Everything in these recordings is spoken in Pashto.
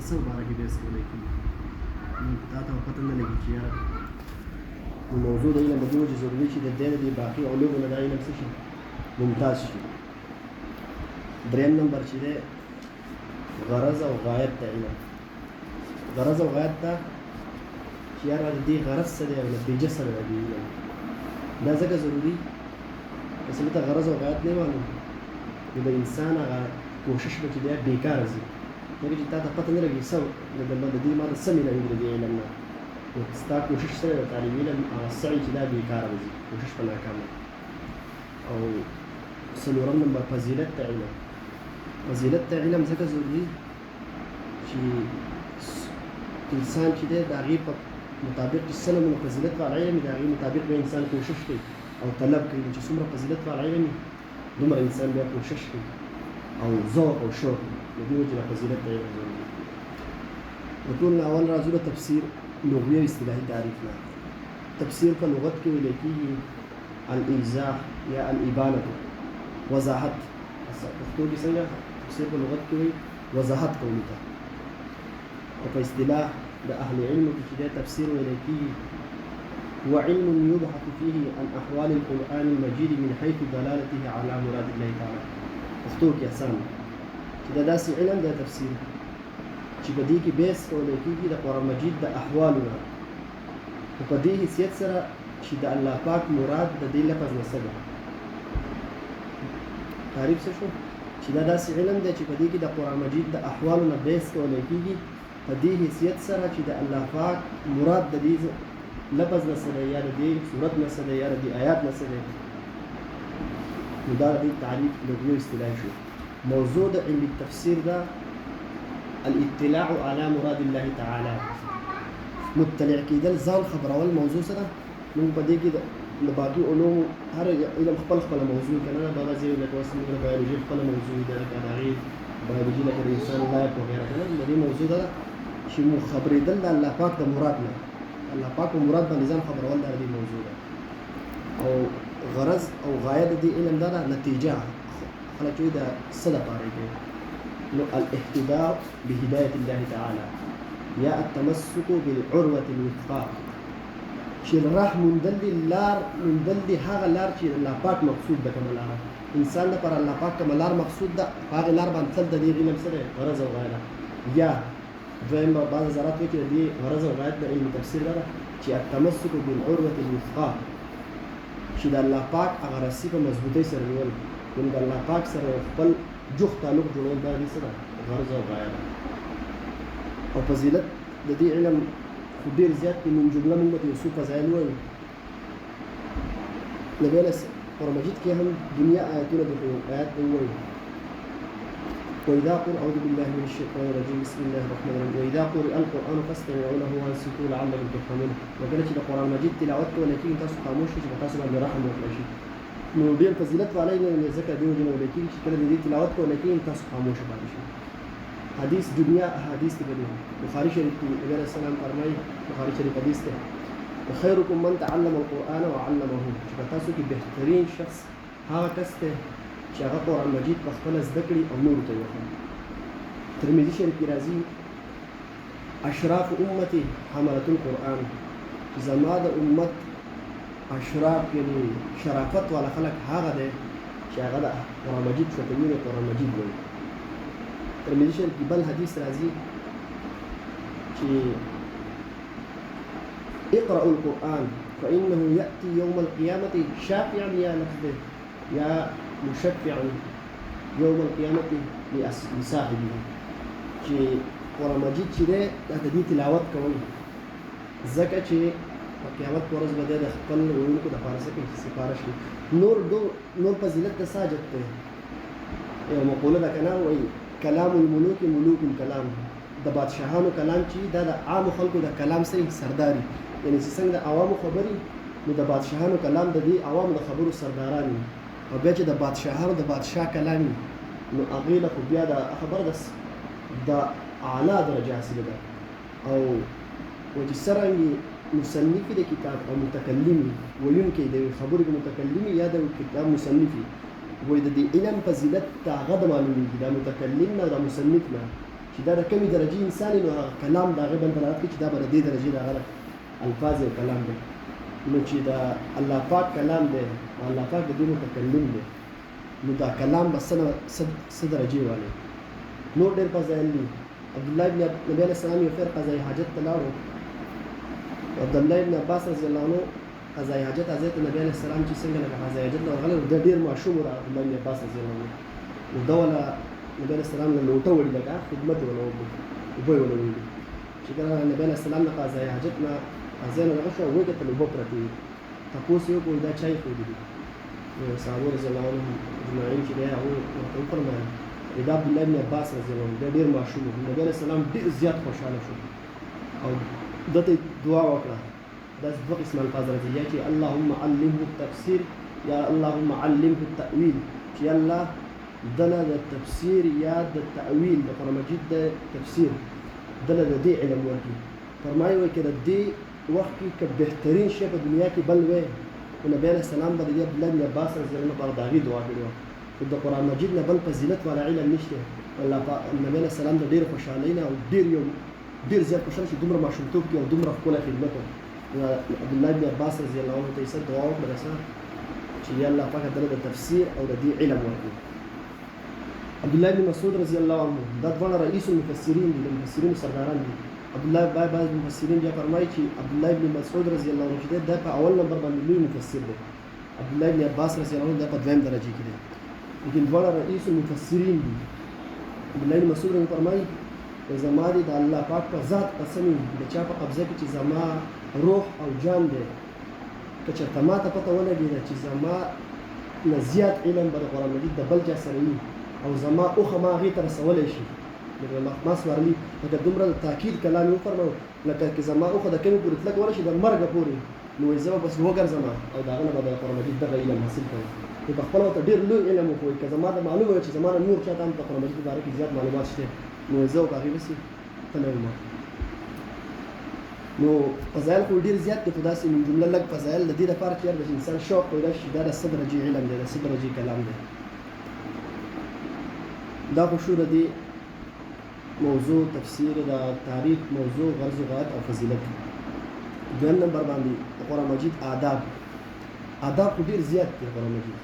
څه باره کې بحث کولی کېږي دا ته پته نه لګي چې یاره موضوع د علم د دې وجې ضروري چې د دې د باقي علومو نه دا علم څه شي ممتاز شي. دریم نمبر چې دی غرض او غایت د علم. غرض او غایت ته چې یاره د دې غرض څه دی او نتیجه څه ده د دې علم دا ځکه ضروري که څه ته غرض او غایت نه معلوم نو د انسان هغه کوشش به چې دی بېکاره ځي ځکه چې تا ته پته نه لګي څه د دې ما ته څه مېلوي د دې علم نه نو ستا کوشش سره د طالب علم هغه سعی چې دا بېکاره به ځي کوشش به ناکامه. او څلورم نمبر فضیلت د علم. فضیلت د علم ځکه ضروري چې انسان چې دی د هغې په مطابق چې څه نمونه فضیلت والا علم وي د هغې مطابق به انسان کوشش کوي او طلب کوي چې څومره فضیلت والا علم وي دومره انسان بیا کوشش کوي او ذوق او شوق د دې وجې نه فضیلت د علم ضروري. د ټول نه اول راځو د تفسیر لغوي او اصطلاحي تعریف نه. تفسیر په لغت کې ویل کېږي الایضاح یا الابانه وضاحت. پښتو کې څنګه تفسیر په لغت کې وایي وضاحت کولو ته او په اصطلاح د اهل علمو کې چې دی تفسیر ویل کېږي هو علم يبحث فيه عن احوال القرآن المجيد من حيث دلالته على مراد الله تعالى. پښتو کې اسان چې دا داسې علم دی تفسیر چې په دې کې بحث کولی کېږي د قرآن مجید د احوالو نه خو په دې حیثیت سره چې د الله پاک مراد د دې لفظ نه څه ده. تعریف څه شو چې دا داسې علم دی چې په دې کې د قرآن مجید د احوالو نه بحث کولی کېږي په دې حیثیت سره چې د الله پاک مراد د دې لفظ نه څه دی یا د دې صورت نه څه دی یا د دې آیات نه څه دی. نو دا د دې تعریف لغوي اصطلاحي شو. موضوع د علم التفسیر ده الاطلاع على مراد الله تعالى. مطلع کېدل ځان خبرول موضوع سره موږ په دې کې د باقي علوم هر علم خپل خپله موضوع که نه دا بعضې لکه اوس موږ د بیولوژي خپله موضوع ده لکه د هغې بیولوژي لکه د انسان لایق وغیره که نه د دې موضوع ده چې مو خبرېدل د الله پاک د مراد نه الله پاک په مراد باندې ځان خبرول دا د دې موضوع ده. او غرض او غایه د دې علم دا ده نتیجه خلک وایي د څه دپاره یې کوي نو الاهتداء بهداية الله تعالى یا التمسك بالعروة الوثقى چې راه موندل لار موندل هغه لار چې الله پاک مقصود ده کومه لاره انسان لپاره الله پاک کومه لار مقصود ده هغې لار باندې تل د دې علم څه دی غرض او غایه ده. یا دویم به بعض حضرات وایي چې د دې غرض او غایت د علم تفسیر ده چې التمسك بالعروة الوثقى چې د الله پاک هغه رسي په مضبوطۍ سره نیول یعنې د الله پاک سره خپل جوخ تعلق جوړول دا دې څه ده غرض او غایه ده. او فضیلت د دې علم خو ډېر زیات دي من جمله موږ ته یو څو فضایل ووایو. نبي علیه قرآن مجید کې هم دنیا آیتونه دي خو آیات به ووایو وإذا قرئ أعوذ بالله من الشيطان الرجيم بسم الله الرحمن الرحيم وإذا قرئ القرآن فاستمعوا له وأنصتوا لعلكم ترحمون. وکله چې د قرآن مجید تلاوت کولی کېږي تاسو خاموش شئ چې په تاسو باندې رحم وکړی شي. نو ډېر فضیلت والی نه ځکه دې وجې نه ویلی کېږي چې کله د دې تلاوت کولی کېږي تاسو خاموشه پاتې شئ. حدیث دنیا احادیث کې بدي بخاري شریف کې نبی علیه السلام فرمایي بخاري شریف حدیث دی خیرکم من تعلم القرآن وعلمه چې په تاسو کې بهترین شخص هغه کس دی چې هغه قرآن مجید په خپله زده کړي او نورو ته یې وښيي. ترمذي شریف کې راځي اشراف امتي حملة القرآن زما د امت اشراف یعنې شرافت والا خلک هغه دی چې هغه د قرآن مجید څټوي او قرآن مجید وایي. ترمذي شریف کې بل حدیث راځي چې اقرأوا القرآن فإنه يأتي يوم القيامة شافعا يا لفظه يا مشفعا يوم القيامة لصاحبه چې قرآن مجید چې دی دا د دې تلاوت کوئ ځکه چې په قیامت په ورځ به دی د خپل ویونکو دپاره څه کوي سفارش کوي. نور فضیلت د ساجت دی یو مقوله ده که نه وایي کلام الملوک ملوک الکلام د بادشاهانو کلام چې دا د عامو خلکو د کلام سره سرداري یعنې چې څنګه د عوامو خبرې نو د بادشاهانو کلام د دې عوامو د خبرو سرداران وي او بیا چې د بادشاهانو د بادشاه کلام وي نو هغې له خو بیا د خبره د اعلی درجه حاصله ده. او چې څرنګې مصنف د کتاب او متکلم ویونکی د خبرې د متکلم یا د کتاب مصنف وایي د دې علم فضیلت د هغه د معلومیږي د متکلم نه او د مصنف نه چې چې دا د کمې درجې انسان نو هغه کلام د هغې باندې دلالت کوي چې دا به د دې درجې د هغه الفاظ او کلام دی. نو چې د الله پاک کلام دی او الله پاک د دې متکلم دی نو دا کلام به څه درجې والی. نور ډېر فضایل دي. عبدالله ابن نبي علیه السلام یو خیر قضایي حاجت ته لاړو. عبدالله ابن عباس رضی الله عنه قضایي حاجت حضرت نبي علیه السلام چې څنګه لکه قضایي حاجت ته ورغلی د ډېر ماشوم و عبدالله ابن عباس رضی الله عنه. نو ده وله نبي علیه السلام له لوټه وړي لکه خدمت یې وله وکړو اوبه یې وله وړي. چې کله نبي علیه السلام د قضایي حاجت نه قضا نه دغه شو هغوی ته اوبه پرتې وي. تپوس یې وکړو دا چای ښودي دي. نو صحابه رضی الله عنهم اجمعین چې دی هغوی ورته وفرمایل دا عبدالله ابن عباس رضی الله عنه دا ډېر ماشوم و. نبي علیه السلام ډېر زیات خوشحاله شو او ده ته دعا وکړه. داسې دوه قسمه الفاظ راځي یا چې اللهم علمه التفسیر یا اللهم علمه التأویل چې الله دله د تفسیر یا د تأویل د قرآن مجید د تفسیر دله د دې علم ورکړي. فرمایي وایي که د دې وخت کې که بهترین شی په دنیا کې بل وی نو نبي علیه السلام به د دې عبدالله بن عباس رضی الله عنه لپاره د هغې دعا کړې وه. خو د قرآن مجید نه بل فضیلت والا علم نشته. نبي علیه السلام د ډېر خوشحالۍ نه او ډېر زیات خوشحاله چې دومره ماشومتوب کې او دومره ښکلی خدمت و. عبدالله بن عباس رضی الله عنه ته یې دعا وکړه چې یا الله پاک دله د تفسیر او د دې علم ورکړي. عبدالله بن مسعود رضی الله عنه دا دواړه رئیس المفسرین دي، د مفسرینو سرداران دي. بعض مفسرین بیا فرمایي چې عبدالله بن مسعود رضی الله عنه چې دی دا په اول نمبر باندې لوی مفسر دی. عبدالله بن عباس رضی الله عنه دا په دویم درجه کې دی، لیکن دواړه رئیس المفسرین دي. عبدالله بن مسعود رضی فرمایي زما دی د الله پاک په ذات قسم د چا په قبضه کې چې زما روح او جان دی که چېرته ما ته پته ولګېده چې زما نه زیات علم به د قرآن مجید د بل چا سره وي او زما اوښه ما هغې ته رسولی شي ما سوارلي لکه دومره د تاکید کلام یې وفرمایو لکه که زما اوښه د کمې پورې تلک وله شي د مرګه پورې نو وایي زه به بس وګرځم او د هغه نه به د قرآن مجید دغه علم حاصل کړم. نو په خپله ورته ډېر لوی علم وښوئ که زما د معلومه وي چې زما نه نور چا ته هم د قرآن مجید په باره کې زیات معلومات شته نو زه او هغې بسې تللی وم. نو فضایل خو ډېر زیات دي خو داسې من جمله لږ فضایل د دې لپاره چې هر انسان شوق پیدا شي دا د څه درجې علم دی د څه درجې کلام دی. دا خو شو د دې موضوع تفسیر د تاریخ موضوع غرض و غایت او فضیلت. دویم نمبر باندې د قرآن مجید آداب خو ډېر زیات دي قرآن مجید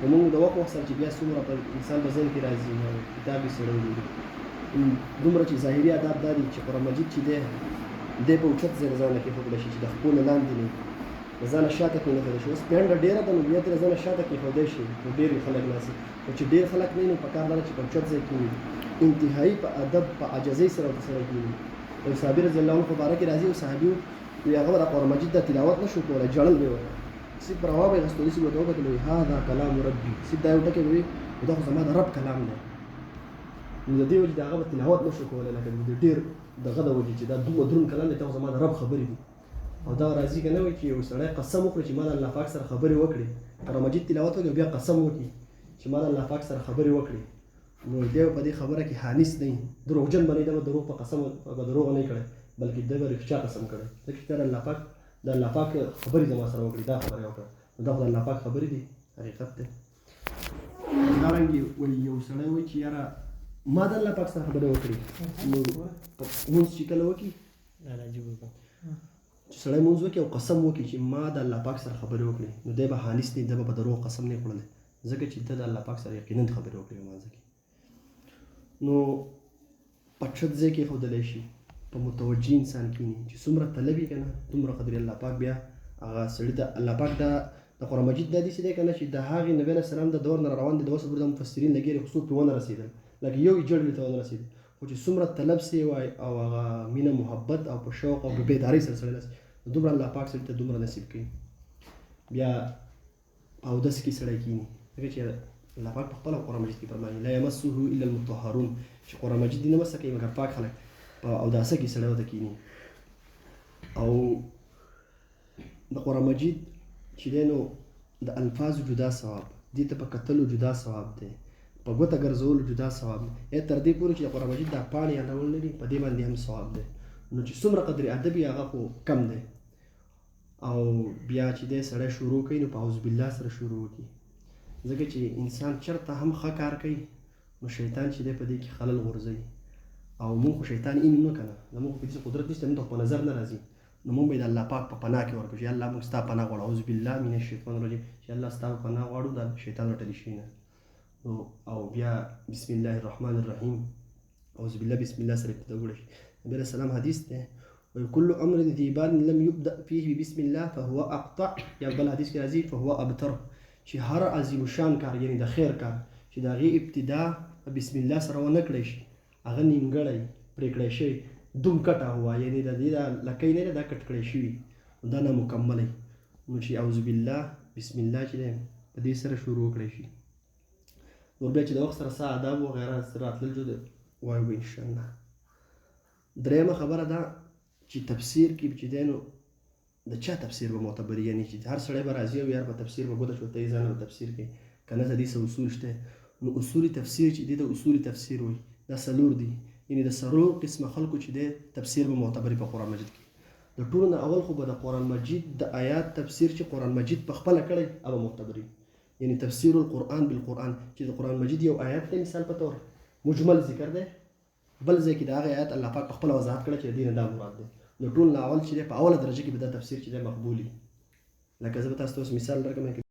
خو موږ د وخت سره چې بیا څومره په انسان په ذهن کې راځي کتاب یې سړی ګوري دومره چې ظاهري آداب دا دي چې قرآن مجید چې دی په اوچت ځای د ځان نه کېښودلی شي چې د خپو نه لاندې نه د ځانه شاته کېنښودی شي. اوس پینډه ډېره ده نو بیا ترې ځانه شاته کېښودی شي نو ډېر خلک ناست خو چې ډېر خلک نه وي نو پکار دا ده چې په اوچت ځای کېني انتهایي په ادب په عاجزۍ سره ورته سړی کېني. یو صحابي رضی الله عنه په باره کې راځي یو صحابي وي هغه به د قرآن مجید د تلاوت نه شو کولی ژړل به یې ویل صرف روا به یې غوښتلي صرف ورته وکتل وایي هذا کلام ربي صرف دا یو ټکی به وي دا خو زما د رب کلام دی. نو د دې وجې د هغه به تلاوت نه شو کولی لکه د ډېر دغه د وجې چې دا دومره دروند کلام دی دا خو زما د رب خبرې دي. او دا راځي که نه وایي چې یو سړی قسم وکړي چې ما د الله پاک سره خبرې وکړي قرآن مجید تلاوت وکړي بیا قسم وکړي چې ما د الله پاک سره خبرې وکړي نو دی په دې خبره کې حانث نه وي دروغجن به نه وي دا به دروغ په قسم به دروغ نه وي کړی بلکې دی به رښتیا قسم کړی ځکه چې د الله پاک خبرې زما سره وکړي دا خبرې وکړه نو دا خو د الله پاک خبرې دي حقیقت دی. همدارنګې وایي یو سړی وایي چې یاره ما د الله پاک سره خبرې وکړي نو لمونځ چې کله وکړي چې سړی لمونځ وکړي او قسم وکړي چې ما د الله پاک سره خبرې وکړي نو دی به حانث دی دی به په دروغ قسم نه خوړلی ځکه چې ده د الله پاک سره یقینا خبرې وکړي لمانځه کې. نو په چت ځای کې ایښودلی شي په متوجه انسان کېني چې څومره طلب وي که نه دومره قدر الله پاک بیا هغه سړي ته الله پاک دا د قرآن مجید دا داسې دی که نه چې د هغې نبي علیه السلام د دور نه روان دي د اوسه پورې دا مفسرین لګېږي خو څوک پرې ونه رسېدل لکه یو یې جړلې ته ونه رسېدل خو چې څومره طلب سوی وای او هغه مینه محبت او په شوق او په بیدارۍ سره سړی نسي دومره الله پاک سړي ته دومره نصیب کوي. بیا اودس کې سړی کېني ځکه چې الله پاک په خپله قرآن مجید کې فرمایي لا یمسه الا المطهرون چې قرآن مجید دې نه مسه کوي مګر پاک خلک په اوداسه کې سړی ورته کېني. او د قرآن مجید چې دی نو د الفاظو جدا ثواب دې ته په کتلو جدا ثواب دی په ګوته ګرځولو جدا ثواب دی تر دې پورې چې د قرآن مجید دا پاڼې یادول لري په دې باندې هم ثواب دی. نو چې څومره قدر ادب یې هغه خو کم دی. او بیا چې دی سړی شروع کوي نو په اعوذ بالله سره شروع وکړي ځکه چې انسان چېرته هم ښه کار کوي نو شیطان چې دی په دې کې خلل غورځوي او موږ خو شیطان این نه کنه زموږ په دې قدرت نشته موږ په نظر نه راځي نو موږ به د الله پاک په پناه کې ورکړو چې الله موږ ستا پناه غواړو اعوذ بالله من الشیطان الرجیم چې الله ستا پناه غواړو د شیطان رټلی شي نه او بیا بسم الله الرحمن الرحیم اعوذ بالله بسم الله سره ابتدا وکړئ نبی علیہ السلام حدیث ده وكل امر ذي بال لم يبدا فيه بسم الله فهو اقطع یا بل حدیث کې راځي فهو ابتر چې هر عظیم شان کار یعنی د خیر کار چې د هغې ابتدا بسم الله سره ونه کړی شي هغه نیمګړی پرې کړی شوی دوم کټه هوا یعنی د دې دا لکۍ نه دا کټ کړی شوي دا نامکملی نو چې اعوذ بالله بسم الله چې دی په دې سره شروع کړی شي نور بیا چې د وخت سره څه آداب وغیره سره راتلل جو وایو به انشاءالله درېیمه خبره ده چې تفسیر کې چې دی نو د چا تفسیر به معتبري یعنی چې هر سړی به راځي او یار په تفسیر به ګوته چورته یې ځان په تفسیر کې که نه د دې څه اصول شته نو اصول تفسیر چې دی د اصول تفسیر وایي دا څلور دي یعنی د څلور قسمه خلکو چې دی تفسیر به معتبري په قرآن مجید کې د ټولو نه اول خو به د قرآن مجید د آیات تفسیر چې قرآن مجید په خپله کړی هغه معتبري یعنی تفسیر القرآن بالقرآن چې د قرآن مجید یو آیات دی مثال په طور مجمل ذکر دی بل ځای کې د هغه آیات الله پاک په خپله وضاحت کړی چې د دې نه دا مراد دی نو ټول نه اول چې دی په اوله درجه کې به دا تفسیر چې دی مقبولي لکه زه به تاسو ته اوس مثال درکړم